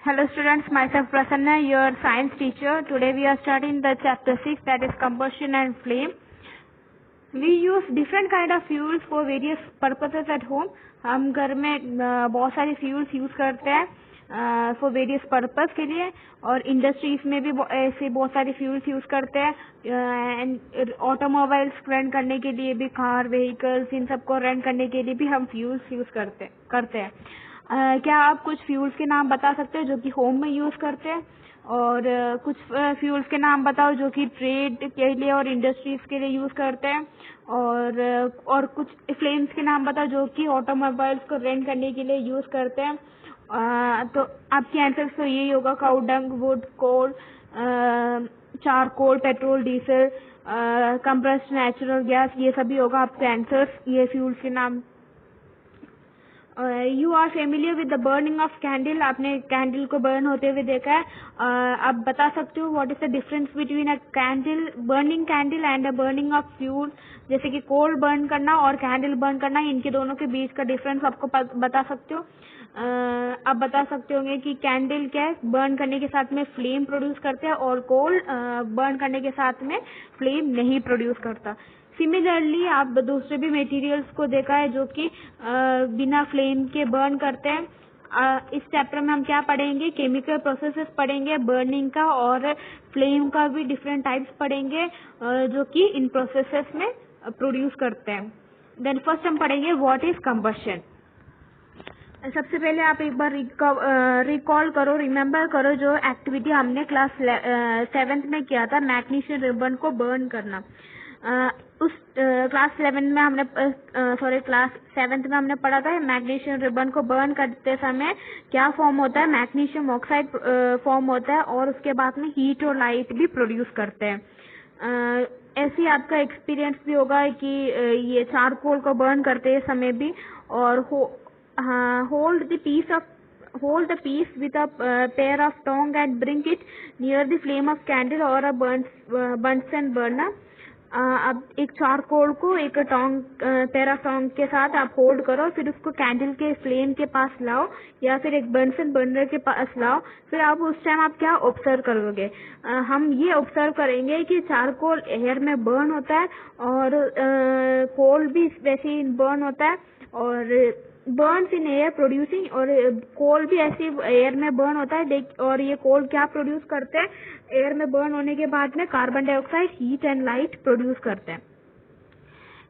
Hello students, myself Prasanna, your science teacher. Today we are studying the chapter 6, that is combustion and flame. We use different kind of fuels for various purposes at home. हम घर में बहुत सारे fuels use करते हैं for various purpose के लिए, और इंडस्ट्रीज में भी ऐसे बहुत सारे fuels use करते हैं. ऑटोमोबाइल्स रन करने के लिए भी, कार व्हीकल्स इन सबको रन करने के लिए भी हम fuels use करते हैं. क्या आप कुछ फ्यूल्स के नाम बता सकते हैं जो कि होम में यूज करते हैं, और कुछ फ्यूल्स के नाम बताओ जो कि ट्रेड के लिए और इंडस्ट्रीज के लिए यूज करते हैं, और कुछ फ्लेम्स के नाम बताओ जो कि ऑटोमोबाइल्स को रन करने के लिए यूज करते हैं. तो आपके आंसर्स तो यही होगा: cow dung, wood, coal, charcoal, petrol, diesel, compressed natural gas, ये सभी होगा आपके आंसर्स, ये फ्यूल्स के नाम. You are familiar with the burning of candle. आपने कैंडल को बर्न होते हुए देखा है. आप बता सकते हो what is the difference between a candle, burning candle and a burning of fuel. जैसे कि कोल बर्न करना और कैंडल बर्न करना, इनके दोनों के बीच का डिफरेंस आपको बता सकते हो. आप बता सकते होंगे कि कैंडल क्या है, बर्न करने के साथ में फ्लेम प्रोड्यूस करते हैं, और कोल बर्न करने के साथ में फ्लेम नहीं प्रोड्यूस करता. सिमिलरली आप दूसरे भी मटेरियल्स को देखा है जो कि बिना फ्लेम के बर्न करते हैं. इस चैप्टर में हम क्या पढ़ेंगे? केमिकल प्रोसेसेस पढ़ेंगे, बर्निंग का और फ्लेम का भी डिफरेंट टाइप्स पढ़ेंगे जो कि इन प्रोसेसेस में प्रोड्यूस करते हैं. देन फर्स्ट हम पढ़ेंगे व्हाट इज कंबशन. सबसे पहले आप एक बार रिकॉल करो, रिमेम्बर करो जो एक्टिविटी हमने क्लास 7th में किया था, मैग्नीशियम रिबन को बर्न करना. उस क्लास 7th में हमने पढ़ा था मैग्नीशियम रिबन को बर्न करते समय क्या फॉर्म होता है, मैग्नीशियम ऑक्साइड फॉर्म होता है, और उसके बाद में हीट और लाइट भी प्रोड्यूस करते हैं. ऐसे ही आपका एक्सपीरियंस भी होगा कि ये चारकोल को बर्न करते समय भी, और hold the piece with a pair of tongs and bring it near the flame of candle or a Bunsen burner. अब एक चारकोल को एक पेयर ऑफ टोंग के साथ आप होल्ड करो, फिर उसको कैंडल के फ्लेम के पास लाओ या फिर एक बर्नसन बर्नर के पास लाओ. फिर आप उस टाइम आप क्या ऑब्जर्व करोगे? हम ये ऑब्जर्व करेंगे कि चारकोल एयर में बर्न होता है, और कोल भी वैसे ही बर्न होता है, और बर्न्स इन एयर प्रोड्यूसिंग, और कोल भी ऐसे एयर में बर्न होता है. और ये कोल क्या प्रोड्यूस करते हैं? एयर में बर्न होने के बाद में carbon dioxide, heat and light produce करते हैं.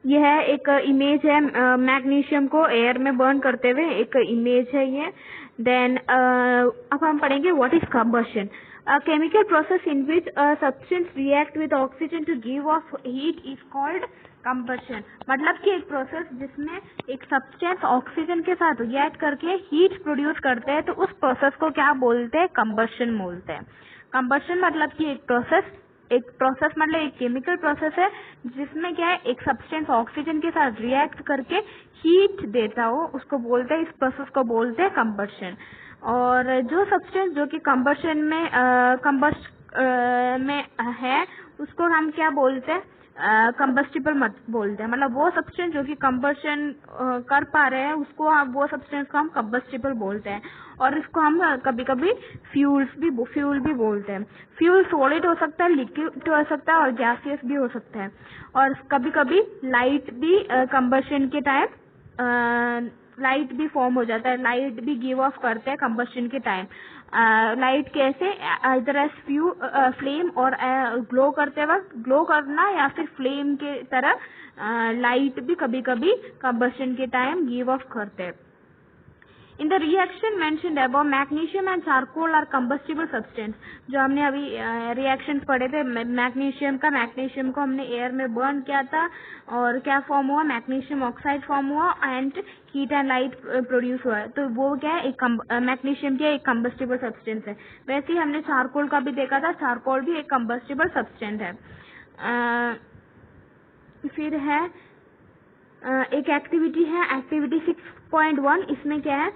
यह एक इमेज है मैग्नीशियम को एयर में बर्न करते हुए, एक इमेज है ये. देन अब हम पढ़ेंगे what is combustion. A chemical process in which a substance react with oxygen to give off heat is called combustion. मतलब कि एक प्रोसेस जिसमें एक सब्सटेंस ऑक्सीजन के साथ रिएक्ट करके हीट प्रोड्यूस करते हैं, तो उस प्रोसेस को क्या बोलते हैं? कंबशन बोलते हैं. कंबशन मतलब कि एक प्रोसेस मतलब एक केमिकल प्रोसेस है जिसमें क्या है, एक सब्सटेंस ऑक्सीजन के साथ रिएक्ट करके हीट देता हो, उसको बोलते हैं, इस प्रोसेस को बोलते हैं कंबशन. और जो सब्सटेंस जो कि कंबशन में में है, उसको हम क्या बोलते हैं? कंबस्टिबल मत बोलते हैं. मतलब वो सब्सटेंस जो कि कंबशन कर पा रहे हैं, उसको वो सब्सटेंस को हम कंबस्टिबल बोलते हैं. और इसको हम कभी कभी फ्यूल भी बोलते हैं. फ्यूल सॉलिड हो सकता है, लिक्विड हो सकता है, और गैसियस भी हो सकता है. और कभी कभी लाइट भी कंबशन के टाइम लाइट भी फॉर्म हो जाता है, लाइट भी गिव ऑफ करते हैं कंबशन के टाइम. लाइट कैसे? इधर एज फ्लेम, और ग्लो करते वक्त ग्लो करना, या फिर फ्लेम के तरह लाइट भी कभी कभी कंबशन के टाइम गिव ऑफ करते हैं. In the reaction mentioned above, magnesium and charcoal are combustible substance. जो हमने अभी रिएक्शन पढ़े थे मैग्नीशियम को हमने एयर में बर्न किया था, और क्या फॉर्म हुआ? मैग्नीशियम ऑक्साइड फॉर्म हुआ, and heat and light produce हुआ. तो वो क्या है? मैग्नीशियम क्या एक कंबस्टिबल सब्सटेंस है. वैसे ही हमने चारकोल का भी देखा था, चारकोल भी एक कंबस्टिबल सब्सटेंस है. फिर है एक एक्टिविटी है, एक्टिविटी 6.1. इसमें क्या है?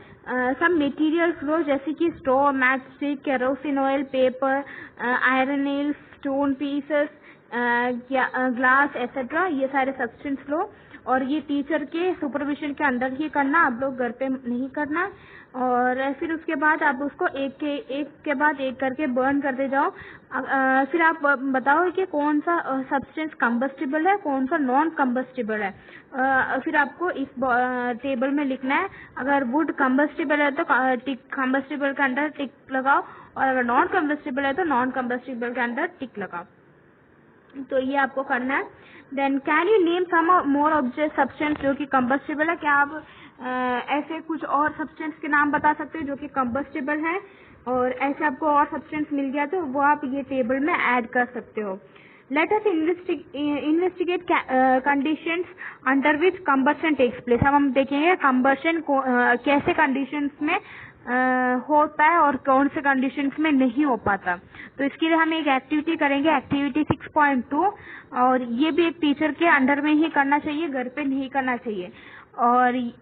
सब मटेरियल फ्लो, जैसे कि straw, match stick, kerosene oil, paper, iron nails, stone pieces, glass etcetera, ये सारे सब्सटेंस फ्लो. और ये टीचर के सुपरविजन के अंदर ही करना, आप लोग घर पे नहीं करना. और फिर उसके बाद आप उसको एक के बाद एक करके बर्न करते जाओ। फिर आप बताओ कि कौन सा सब्सटेंस कंबस्टिबल है, कौन सा नॉन कंबस्टिबल है। फिर आपको इस टेबल में लिखना है। अगर वुड कंबस्टिबल है तो टिक कंबस्टिबल के अंदर टिक लगाओ, और अगर नॉन कंबस्टिबल है तो नॉन कंबस्टिबल के अंदर टिक लगाओ। तो ये आपको करना है। Then can you name some more object substance जो कि कंबस्टिबल है। क्या आप ऐसे कुछ और सब्सटेंस के नाम बता सकते हो जो कि कंबस्टिबल है, और ऐसे आपको और सब्सटेंस मिल गया तो वो आप ये टेबल में ऐड कर सकते हो। Let us investigate conditions under which combustion takes place. अब हम देखेंगे कंबशन को कैसे कंडीशंस में होता है और कौन से कंडीशंस में नहीं हो पाता। तो इसके लिए हम एक एक्टिविटी करेंगे, एक्टिविटी 6.2, और ये भी एक टीचर के अंडर में ही करना चाहिए, घर पे नहीं करना चाहिए। और ये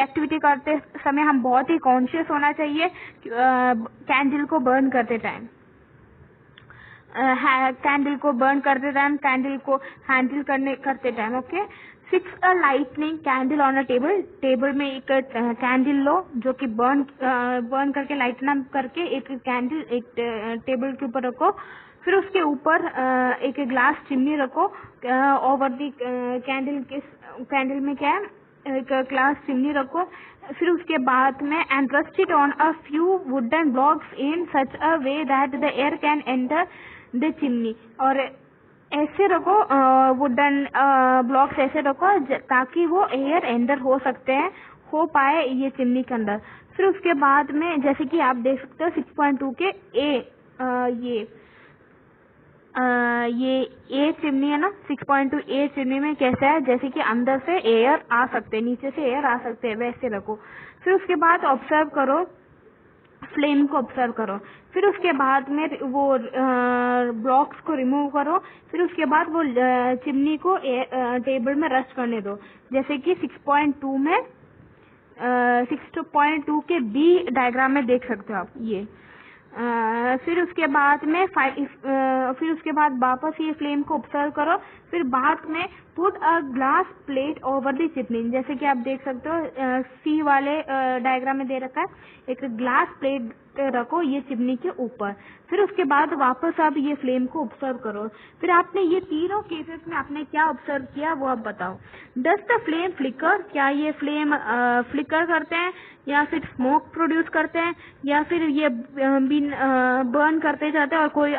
एक्टिविटी करते समय हम बहुत ही कॉन्शियस होना चाहिए कैंडल को बर्न करते टाइम, कैंडल को बर्न करते टाइम, कैंडल को हैंडल करते time. Okay. Fix a lightning candle on a table. Table में एक कैंडल लो जो कि बर्न करके लाइटन करके एक कैंडल एक टेबल के ऊपर रखो। फिर उसके ऊपर एक ग्लास चिमनी रखो ओवर दी कैंडल में क्या है, एक ग्लास चिमनी रखो। फिर उसके बाद में and rust it on a few wooden blocks in such a way that the air can enter the chimney. और ऐसे रखो, वुडन ब्लॉक्स ऐसे रखो ताकि वो एयर एंटर हो पाए ये चिमनी के अंदर। फिर उसके बाद में जैसे कि आप देख सकते हो 6.2 के ये चिमनी है ना, 6.2 ए चिमनी में कैसा है, जैसे कि अंदर से एयर आ सकते हैं, नीचे से एयर आ सकते हैं, वैसे रखो। फिर उसके बाद ऑब्जर्व करो, फ्लेम को ऑब्जर्व करो। फिर उसके बाद में वो ब्लॉक्स को रिमूव करो। फिर उसके बाद वो चिमनी को टेबल में रस्ट करने दो, जैसे कि 6.2 में 6.2 के बी डायग्राम में देख सकते हो आप ये। फिर उसके बाद में फिर उसके बाद वापस ये फ्लेम को ऑब्जर्व करो। फिर बाद में put a glass plate over the chimney, जैसे कि आप देख सकते हो सी वाले डायग्राम में दे रखा है, एक ग्लास प्लेट रखो ये चिमनी के ऊपर। फिर उसके बाद वापस आप ये फ्लेम को ऑब्जर्व करो। फिर आपने ये तीनों केसेस में आपने क्या ऑब्जर्व किया वो आप बताओ। डज द फ्लेम फ्लिकर, क्या ये फ्लेम फ्लिकर करते हैं या फिर स्मोक प्रोड्यूस करते हैं या फिर ये बर्न करते जाते हैं और कोई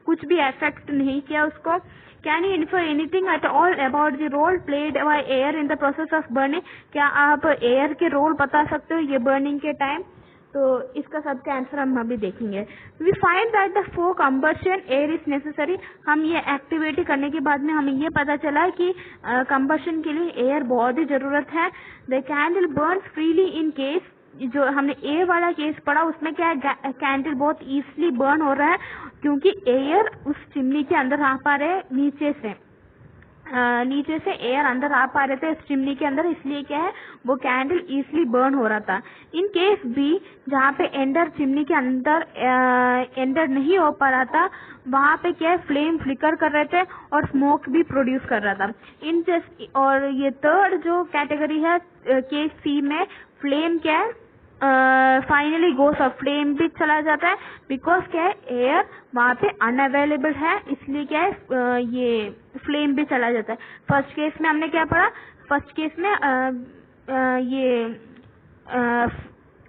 कुछ भी इफेक्ट नहीं किया उसको। Can you infer anything at all about the role played by air in the process of burning, क्या आप एयर के रोल बता सकते हो ये बर्निंग के टाइम। तो इसका सबका आंसर हम अभी देखेंगे। We find that the for combustion air is necessary. हम ये एक्टिविटी करने के बाद में हमें ये पता चला कि कंबशन के लिए एयर बहुत ही जरूरत है। The candle Burns freely in case, जो हमने ए वाला केस पढ़ा उसमें क्या है, कैंडल बहुत इजीली बर्न हो रहा है क्योंकि एयर उस चिमनी के अंदर आ पा रहे नीचे से एयर अंदर आ पा रहे थे इस चिमनी के अंदर, इसलिए क्या है वो कैंडल इजीली बर्न हो रहा था। इन केस बी जहाँ पे एंडर चिमनी के अंदर एंडर नहीं हो पा रहा था, वहाँ पे क्या है फ्लेम फ्लिकर कर रहे थे और स्मोक भी प्रोड्यूस कर रहा था। और ये थर्ड जो कैटेगरी है केस सी में फ्लेम क्या है फाइनली गोस ऑफ, फ्लेम भी चला जाता है बिकॉज क्या है एयर वहाँ पे अनअवेलेबल है, इसलिए क्या है ये फ्लेम भी चला जाता है। फर्स्ट केस में हमने क्या पढ़ा, फर्स्ट केस में ये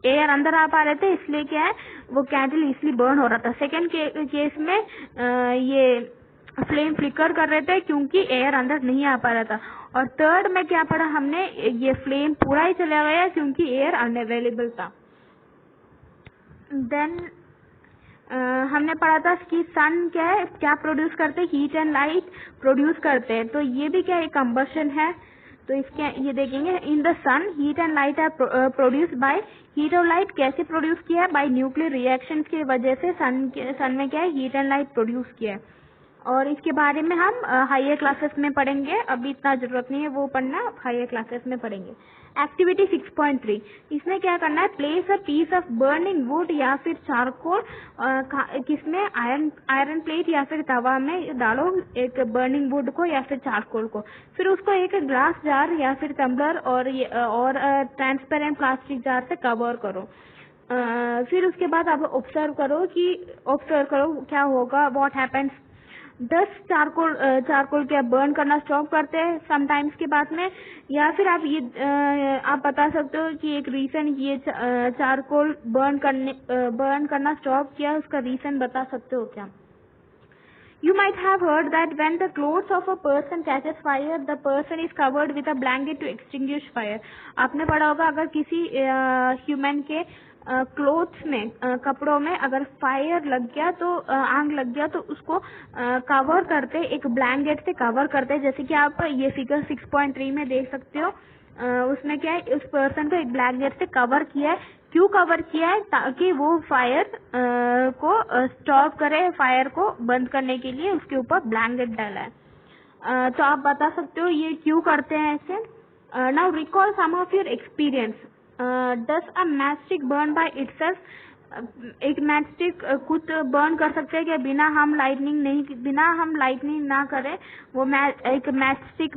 एयर अंदर आ पा रहे थे इसलिए क्या है वो कैंडल इसलिए बर्न हो रहा था। सेकेंड केस में ये फ्लेम फ्लिकर कर रहे थे क्योंकि एयर अंदर नहीं आ पा रहा था। और थर्ड में क्या पढ़ा हमने, ये फ्लेम पूरा ही चला गया क्योंकि एयर अनअवेलेबल था। देन हमने पढ़ा था कि सन क्या है, क्या प्रोड्यूस करते हैं, हीट एंड लाइट प्रोड्यूस करते हैं। तो ये भी क्या है कंबशन है। तो इसके ये देखेंगे in the sun heat and light are produce by, heat और लाइट कैसे प्रोड्यूस किया है, बाय न्यूक्लियर रिएक्शन की वजह से सन में क्या है हीट एंड लाइट प्रोड्यूस किया है। और इसके बारे में हम हायर क्लासेस में पढ़ेंगे, अभी इतना जरूरत नहीं है वो पढ़ना, हायर क्लासेस में पढ़ेंगे। एक्टिविटी 6.3, इसमें क्या करना है, place a piece of burning wood या फिर चारकोल, किसमें, आयरन प्लेट या फिर तवा में डालो एक बर्निंग वुड को या फिर चारकोल को, फिर उसको एक ग्लास जार या फिर टम्बलर और ट्रांसपेरेंट प्लास्टिक जार से कवर करो। फिर उसके बाद आप ऑब्जर्व करो क्या होगा, व्हाट हैपेंस। 10 चारकोल क्या बर्न करना स्टॉप करते हैं समटाइम्स के बाद में, या फिर आप बता सकते हो कि एक रीजन ये चारकोल बर्न करना स्टॉप किया, उसका रीजन बता सकते हो क्या? You might have heard that when the clothes of a person catches fire, the person is covered with a blanket to extinguish fire. आपने पढ़ा होगा अगर किसी ह्यूमन के क्लोथ्स में, कपड़ों में अगर फायर लग गया तो आग लग गया तो उसको कवर करते, एक ब्लैंकेट से कवर करते, जैसे कि आप ये फिगर 6.3 में देख सकते हो। उसमें क्या है, उस पर्सन को एक ब्लैंकेट से कवर किया है। क्यों कवर किया है? ताकि वो फायर को स्टॉप करे, फायर को बंद करने के लिए उसके ऊपर ब्लैंकेट डाला है। तो आप बता सकते हो ये क्यों करते हैं ऐसे। Now recall some of your experience. Does a match stick burn by itself? एक मैच स्टिक खुद बर्न कर सकते हैं क्या बिना हम लाइटनिंग ना करें? वो एक मैच स्टिक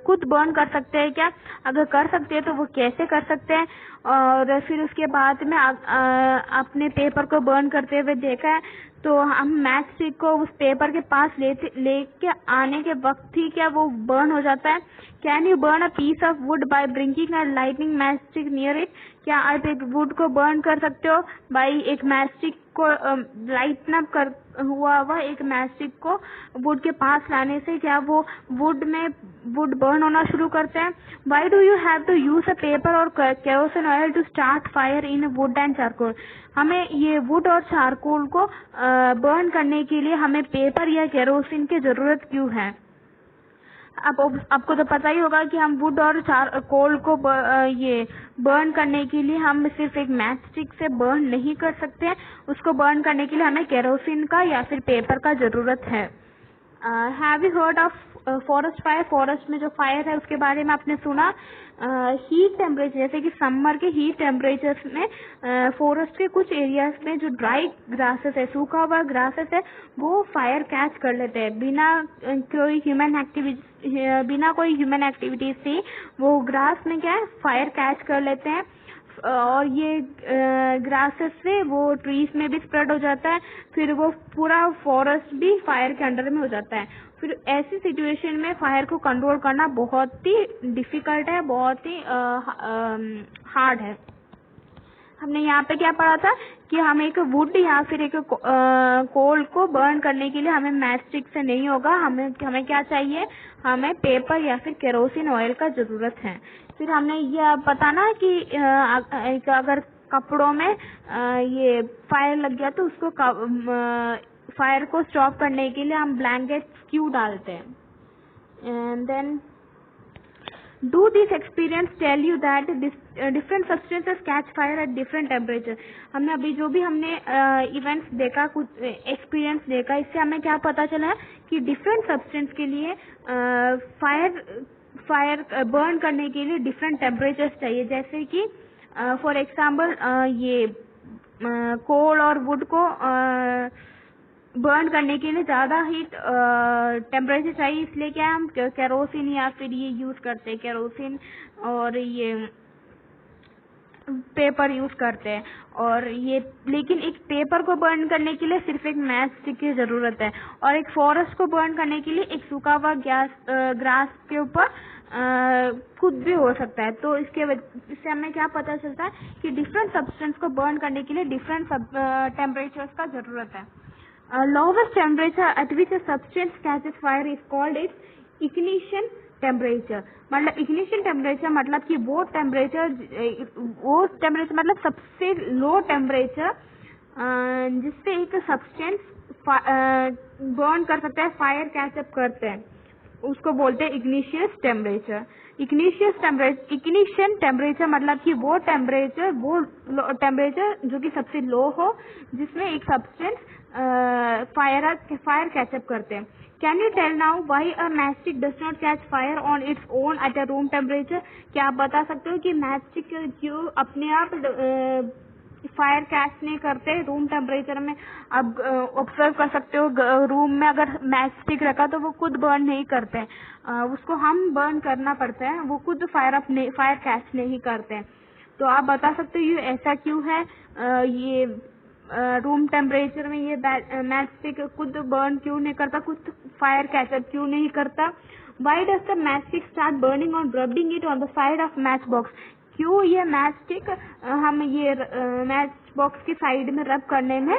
खुद बर्न कर सकते हैं क्या? अगर कर सकते हैं तो वो कैसे कर सकते हैं? और फिर उसके बाद में आपने पेपर को बर्न करते हुए देखा है, तो हम मैच स्टिक को उस पेपर के पास लेके आने के वक्त ही क्या वो बर्न हो जाता है? Can you burn a piece of wood by bringing a lightning match stick near it? क्या आप एक वुड को बर्न कर सकते हो बाई एक मैच स्टिक को लाइटन अप कर हुआ एक मैच स्टिक को वुड के पास लाने से क्या वो वुड बर्न होना शुरू करते हैं? Why do you have to use a paper और kerosene oil to start fire in wood and charcoal? हमें ये वुड और चारकोल को बर्न करने के लिए हमें पेपर या केरोसिन की जरूरत क्यों है? आपको तो पता ही होगा कि हम वुड और चारकोल को ये बर्न करने के लिए हम सिर्फ एक मैच स्टिक से बर्न नहीं कर सकते हैं, उसको बर्न करने के लिए हमें केरोसिन का या फिर पेपर का जरूरत है। Have you heard of forest fire? Forest में जो फायर है उसके बारे में आपने सुना। हीट टेम्परेचर, जैसे कि समर के हीट टेम्परेचर में फॉरेस्ट के कुछ एरियाज में जो ड्राई ग्रासेस है, सूखा हुआ ग्रासेस है, वो फायर कैच कर लेते हैं बिना कोई ह्यूमन एक्टिविटीज से। वो ग्रास में क्या है, फायर कैच कर लेते हैं और ये ग्रासेस से वो ट्रीज में भी स्प्रेड हो जाता है, फिर वो पूरा फॉरेस्ट भी फायर के अंडर में हो जाता है। फिर ऐसी सिचुएशन में फायर को कंट्रोल करना बहुत ही डिफिकल्ट है, बहुत ही हार्ड है। हमने यहाँ पे क्या पढ़ा था कि हम एक वुड या फिर एक कोल को बर्न करने के लिए हमें मैच स्टिक से नहीं होगा, हमें क्या चाहिए, हमें पेपर या फिर केरोसिन ऑयल का जरूरत है। फिर हमने ये बताना कि अगर कपड़ों में ये फायर लग गया तो उसको फायर को स्टॉप करने के लिए हम ब्लैंकेट क्यों डालते हैं। And then do this experience tell you that different substances catch fire at different temperature? हमने अभी जो भी हमने इवेंट्स देखा, कुछ एक्सपीरियंस देखा, इससे हमें क्या पता चला कि डिफरेंट सब्सटेंस के लिए फायर बर्न करने के लिए डिफरेंट टेम्परेचर्स चाहिए। जैसे कि फॉर एग्जाम्पल ये कोल और वुड को बर्न करने के लिए ज्यादा हीट टेम्परेचर चाहिए, इसलिए क्या हम केरोसिन या फिर ये यूज करते हैं, केरोसिन और ये पेपर यूज करते हैं। और ये लेकिन एक पेपर को बर्न करने के लिए सिर्फ एक मैच स्टिक की जरूरत है, और एक फॉरेस्ट को बर्न करने के लिए एक सूखा हुआ ग्रास के ऊपर खुद भी हो सकता है। तो इससे हमें क्या पता चलता है कि डिफरेंट सब्सटेंस को बर्न करने के लिए डिफरेंट टेम्परेचर्स का जरूरत है। Lowest temperature at which a substance catches fire is called its ignition temperature। मतलब ignition temperature मतलब कि वो टेम्परेचर मतलब सबसे लो टेम्परेचर जिससे एक सब्सटेंस बर्न कर सकता है, फायर कैचअप करते हैं, उसको बोलते हैं इग्निशियस टेम्परेचर। इग्निशन टेम्परेचर मतलब कि वो टेम्परेचर जो कि सबसे लो हो, जिसमें एक सब्सटेंस फायर कैचअप करते हैं। Can you tell now why a matchstick does not catch fire on its own at a room temperature? क्या आप बता सकते हो कि मैचस्टिक क्यों अपने आप फायर कैच नहीं करते रूम टेम्परेचर में? अब ऑब्जर्व कर सकते हो, रूम में अगर मैच स्टिक रखा तो वो खुद बर्न नहीं करते हैं, उसको हम बर्न करना पड़ता है, वो खुद फायर कैच नहीं करते हैं। तो आप बता सकते हो ये ऐसा क्यों है? ये रूम टेम्परेचर में ये मैच स्टिक खुद बर्न क्यों नहीं करता, खुद फायर कैचअप क्यों नहीं करता? Why does the match stick start burning on rubbing it on the side of match box? क्यों ये मैच स्टिक हम ये मैच बॉक्स की साइड में रब करने में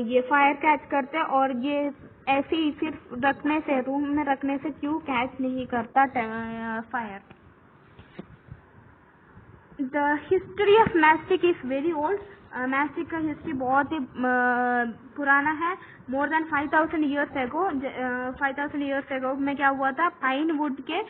ये फायर कैच करते हैं, और ये ऐसे ही सिर्फ रखने से, रूम में रखने से क्यों कैच नहीं करता fire? The history of matchstick is very old. Matchstick का हिस्ट्री बहुत ही पुराना है। More than 5000 years ago 5000 years ago में क्या हुआ था, पाइन वुड के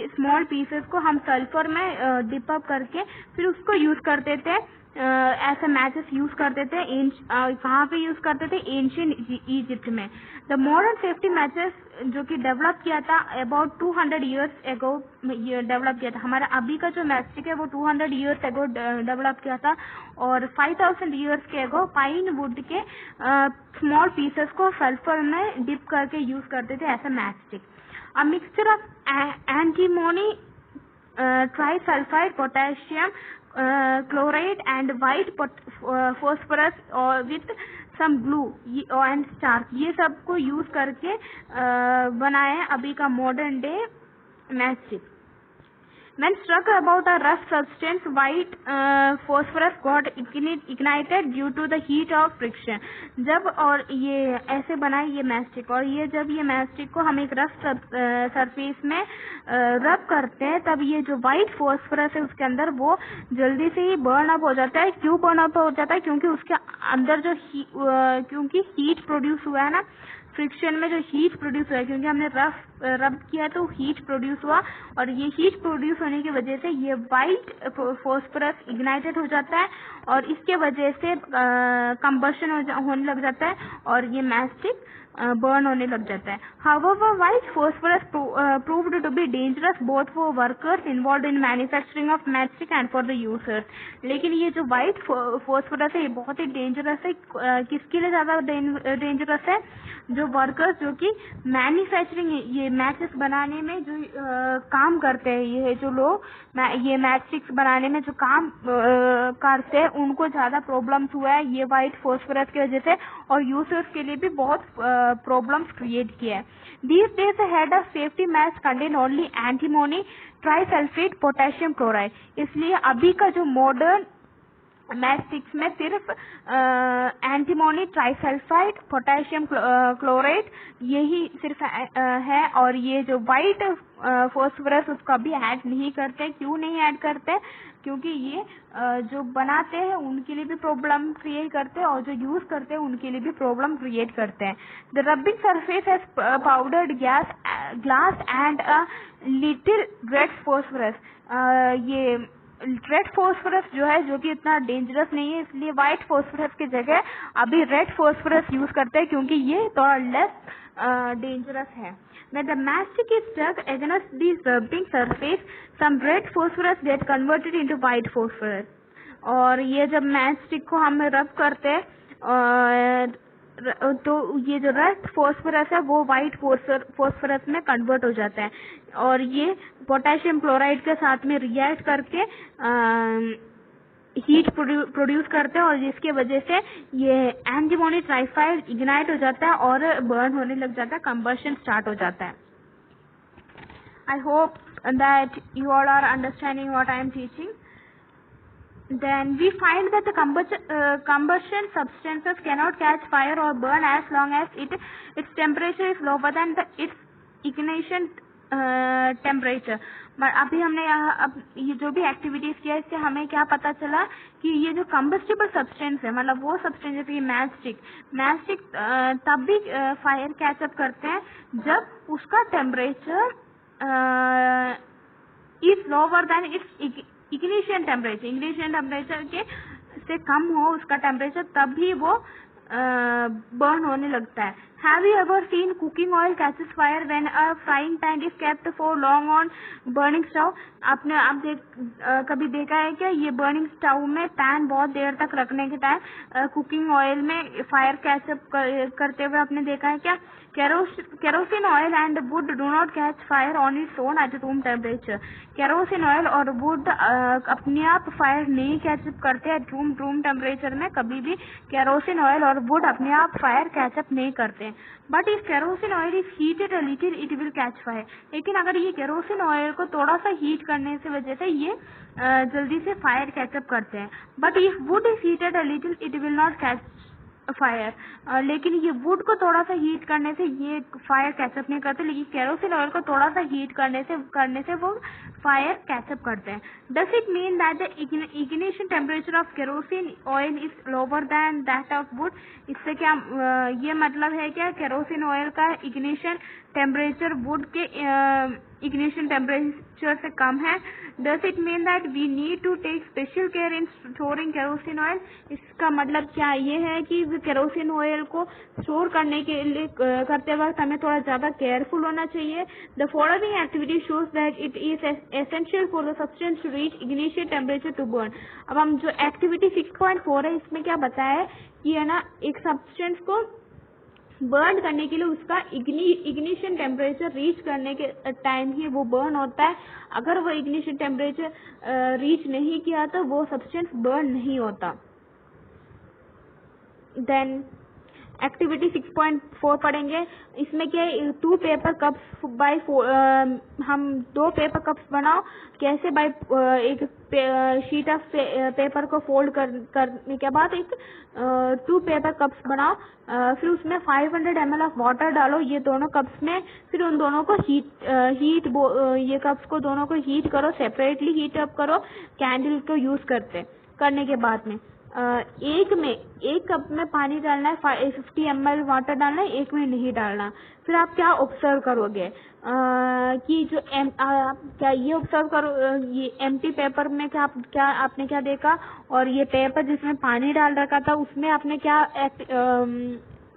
स्मॉल पीसेस को हम सल्फर में डिप अप करके फिर उसको यूज करते थे, ऐसे मैचेस यूज करते थे। कहाँ पे यूज करते थे? एंशिएंट इजिप्ट में। द मॉडर्न सेफ्टी मैचेस जो कि डेवलप किया था अबाउट 200 ईयर्स एगो डेवलप किया था। हमारा अभी का जो मैचस्टिक है वो 200 ईयर्स एगो डेवलप किया था, और 5000 ईयर्स के एगो पाइन वुड के स्मॉल पीसेस को सल्फर में डिप करके यूज करते थे ऐसे matchstick. A mixture of antimony, trisulphide, potassium chloride and white phosphorus with some glue and starch, ये सब को यूज करके बनाए अभी का modern day matchstick. When struck about a rough substance, white phosphorus got ignited due to the heat of friction. जब और ये ऐसे बनाए ये मैचस्टिक, और ये जब ये मैचस्टिक को हम एक रफ सरफेस में रब करते हैं, तब ये जो व्हाइट फॉस्फोरस है उसके अंदर वो जल्दी से ही बर्न अप हो जाता है। क्यों बर्न अप हो जाता है? क्योंकि उसके अंदर जो क्योंकि हीट प्रोड्यूस हुआ है ना, फ्रिक्शन में जो हीट प्रोड्यूस हुआ है, क्योंकि हमने रब किया तो हीट प्रोड्यूस हुआ, और ये हीट प्रोड्यूस होने की वजह से ये व्हाइट फॉस्फोरस इग्नाइटेड हो जाता है, और इसके वजह से कंबशन होने लग जाता है, और ये मैचस्टिक बर्न होने लग जाता है। However, white phosphorus proved to be dangerous both for workers involved in manufacturing of matchstick and for the users. लेकिन ये जो white phosphorus है ये बहुत ही डेंजरस है। किसके लिए ज्यादा डेंजरस है? जो वर्कर्स जो कि मैन्युफैक्चरिंग ये मैचेस बनाने में जो काम करते हैं, ये जो लोग ये मैचस्टिक्स बनाने में जो काम करते हैं, उनको ज्यादा प्रॉब्लम्स हुआ है ये व्हाइट फॉस्फोरस की वजह से, और यूजर्स के लिए भी बहुत प्रॉब्लम्स क्रिएट किया है। These days the head of safety match contain only antimony, trisulphate, potassium chloride. इसलिए अभी का जो मॉडर्न मैचस्टिक्स में सिर्फ एंटीमोनी, ट्राइसल्फाइड, पोटेशियम क्लोराइड यही सिर्फ है, और ये जो व्हाइट फॉस्फोरस उसका भी ऐड नहीं करते। क्यों नहीं ऐड करते? क्योंकि ये जो बनाते हैं उनके लिए भी प्रॉब्लम क्रिएट करते हैं, और जो यूज करते हैं उनके लिए भी प्रॉब्लम क्रिएट करते हैं। The rubbing surface has powdered glass and a little red phosphorus. ये रेड फॉस्फोरस जो है, जो कि इतना डेंजरस नहीं है, इसलिए व्हाइट फॉस्फोरस की जगह अभी रेड फॉस्फोरस यूज करते हैं, क्योंकि ये थोड़ा लेस डेंजरस है। When the matchstick is stuck against the rubbing surface, some red phosphorus get converted into white phosphorus. और ये जब मैचस्टिक को हम रब करते हैं तो ये जो रेड फॉस्फोरस है वो व्हाइट फॉस्फोरस में कन्वर्ट हो जाता है, और ये पोटेशियम क्लोराइड के साथ में रिएक्ट करके हीट प्रोड्यूस करते हैं, और जिसके वजह से ये एंटीमोनी ट्राइफाइड इग्नाइट हो जाता है और बर्न होने लग जाता है, कंबशन स्टार्ट हो जाता है। I hope that you all are understanding what I am teaching. Then we find that the combustion substances cannot catch fire or burn as long as its temperature is lower than its ignition temperature. अभी हमने अब ये जो भी activities किया इससे हमें क्या पता चला कि ये जो कंबस्टिबल सब्सटेंस है, मतलब वो सब्सटेंस जैसे मैचस्टिक तब भी फायर कैचअप करते हैं जब उसका temperature is lower then it's ignition temperature, ignition temperature के से कम हो उसका टेम्परेचर, तभी वो बर्न होने लगता है। Have you ever seen cooking oil catches fire when a frying pan is kept for long on burning stove? आपने कभी देखा है क्या ये बर्निंग स्टोव में पैन बहुत देर तक रखने के टाइम कुकिंग ऑयल में फायर कैचअप करते हुए आपने देखा है क्या? Kerosene oil and would do not catch fire on its own at room temperature. Kerosene oil और वुड अपने आप फायर नहीं कैचअप करते हैं रूम टेम्परेचर में, कभी भी केरोसिन ऑयल और वुड अपने आप फायर कैचअप नहीं करते। But if kerosene oil is heated a little it will catch fire. लेकिन अगर ये केरोसिन ऑयल को थोड़ा सा हीट करने से वजह से ये जल्दी से फायर कैचअप करते हैं। But if would is heated a little it will not catch fire. लेकिन ये वुड को थोड़ा सा हीट करने से ये फायर कैचअप नहीं करते, लेकिन केरोसिन ऑयल को थोड़ा सा हीट करने से वो फायर कैचअप करते हैं। Does it mean that the ignition temperature of kerosene oil is lower than that of wood? इससे क्या ये मतलब है क्या केरोसिन ऑयल का इग्निशन टेम्परेचर वुड के इग्निशन टेम्परेचर से कम है? Does it mean that we need to take special care in storing kerosene oil? इसका मतलब क्या ये है कि केरोसिन ऑयल को स्टोर करने के लिए करते वक्त हमें थोड़ा ज्यादा केयरफुल होना चाहिए। The following activity shows that it is essential for the substance to reach ignition temperature to burn. अब हम जो एक्टिविटी 6.4 है इसमें क्या बताया है कि है ना एक सब्सटेंस को बर्न करने के लिए उसका इग्निशन टेम्परेचर रीच करने के टाइम ही वो बर्न होता है। अगर वो इग्निशन टेम्परेचर रीच नहीं किया तो वो सब्सटेंस बर्न नहीं होता। देन एक्टिविटी 6.4 पढ़ेंगे। इसमें क्या 2 पेपर कप्स बाय हम 2 पेपर कप्स बनाओ। कैसे? बाय एक शीट ऑफ पेपर को फोल्ड करने के बाद एक 2 पेपर कप्स बनाओ। फिर उसमें 500 ml ऑफ वाटर डालो ये दोनों कप्स में। फिर उन दोनों को ये कप्स को दोनों को हीट करो, सेपरेटली हीट अप करो कैंडल को यूज करने के बाद में। एक कप में पानी डालना है, 50 ml वाटर डालना है, एक में नहीं डालना। फिर आप क्या ऑब्जर्व करोगे कि जो क्या ये ऑब्जर्व करो ये एम्प्टी पेपर में क्या आपने क्या देखा, और ये पेपर जिसमें पानी डाल रखा था उसमें आपने क्या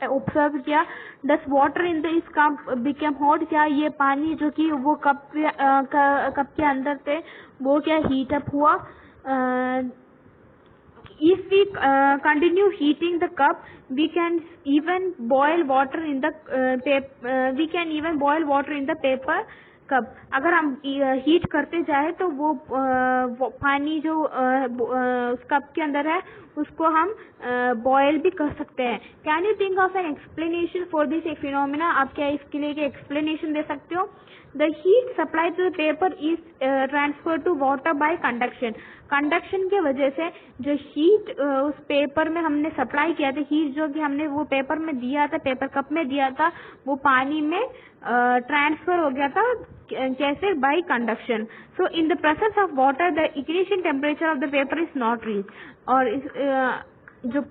ऑब्जर्व किया? Does water in this cup become hot? क्या ये पानी जो कि वो कप के अंदर थे वो क्या हीट अप हुआ? If we continue heating the cup, we can even boil water in the paper cup. अगर हम हीट करते जाए तो वो पानी जो उस कप के अंदर है उसको हम बॉयल भी कर सकते हैं। Can you think of an explanation for this phenomena? आप क्या इसके लिए एक्सप्लेनेशन दे सकते हो? The heat supply to the paper is transfer to water by conduction. Conduction के वजह से जो हीट उस पेपर में हमने सप्लाई किया था, हीट जो कि हमने वो पेपर में दिया था, पेपर कप में दिया था, वो पानी में ट्रांसफर हो गया था। कैसे? Bye conduction. So in the presence of water the ignition temperature of the paper is not reach. और जो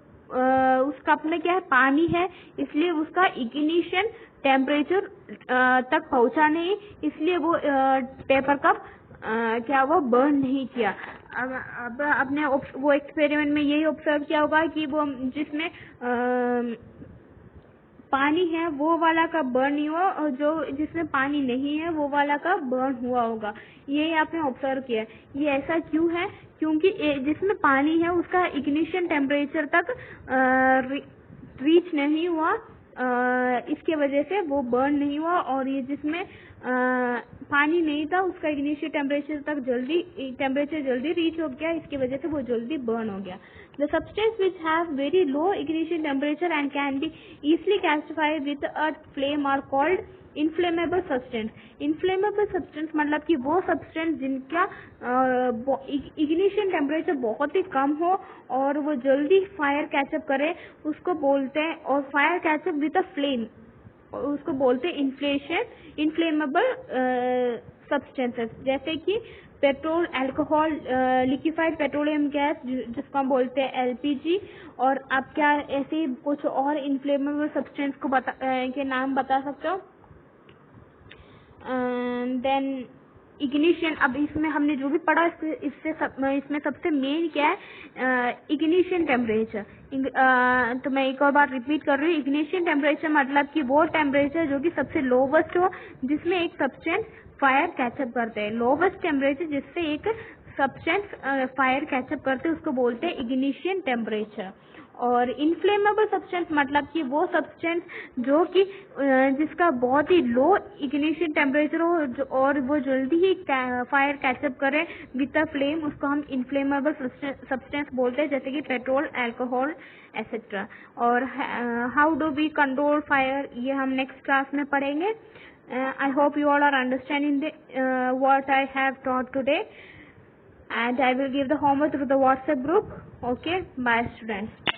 उस कप में क्या है पानी है, इसलिए उसका इग्निशन टेम्परेचर तक पहुंचा नहीं, इसलिए वो पेपर कप क्या वो बर्न नहीं किया। अब आपने वो एक्सपेरिमेंट में यही ऑब्जर्व किया होगा कि वो जिसमें पानी है वो वाला का बर्न नहीं हुआ, और जो जिसमें पानी नहीं है वो वाला का बर्न हुआ होगा। ये आपने ऑब्जर्व किया। ये ऐसा क्यों है? क्योंकि जिसमें पानी है उसका इग्निशन टेम्परेचर तक रीच नहीं हुआ, इसके वजह से वो बर्न नहीं हुआ। और ये जिसमें पानी नहीं था उसका इग्निशन टेम्परेचर जल्दी रीच हो गया, इसकी वजह से वो जल्दी बर्न हो गया। The substance which have very low ignition temperature and can be easily classified with a flame are called inflammable substance. Inflammable substance मतलब कि वो substance जिनका ignition temperature बहुत ही कम हो और वो जल्दी fire catch up करे उसको बोलते हैं, और fire catch up with a flame उसको बोलते हैं inflammable substances, जैसे कि petrol, alcohol, liquefied petroleum gas जिसको हम बोलते हैं एलपीजी। और आप क्या ऐसे कुछ और इन्फ्लेमेबल सब्सटेंस को के नाम बता सकते हो? देन इग्निशन, अब इसमें हमने जो भी पढ़ा इसमें सबसे मेन क्या है, इग्निशन टेम्परेचर। तो मैं एक और बार रिपीट कर रही हूँ, इग्निशन टेम्परेचर मतलब कि वो टेम्परेचर जो कि सबसे लोवेस्ट हो, जिसमें एक सब्सटेंस फायर कैचअप करते हैं। लोवेस्ट टेम्परेचर जिससे एक सब्सटेंस फायर कैचअप करते हैं उसको बोलते हैं इग्निशन टेम्परेचर। और इनफ्लेमेबल सब्सटेंस मतलब कि वो सब्सटेंस जो कि जिसका बहुत ही लो इग्निशन टेम्परेचर हो और वो जल्दी ही फायर कैचअप करे विद अ फ्लेम, उसको हम इनफ्लेमेबल सब्सटेंस बोलते हैं, जैसे कि पेट्रोल, अल्कोहल एसेट्रा। और how do we control fire, ये हम नेक्स्ट क्लास में पढ़ेंगे। I hope you all are understanding what I have taught today, and I will give the homework through the WhatsApp group. Okay, bye students.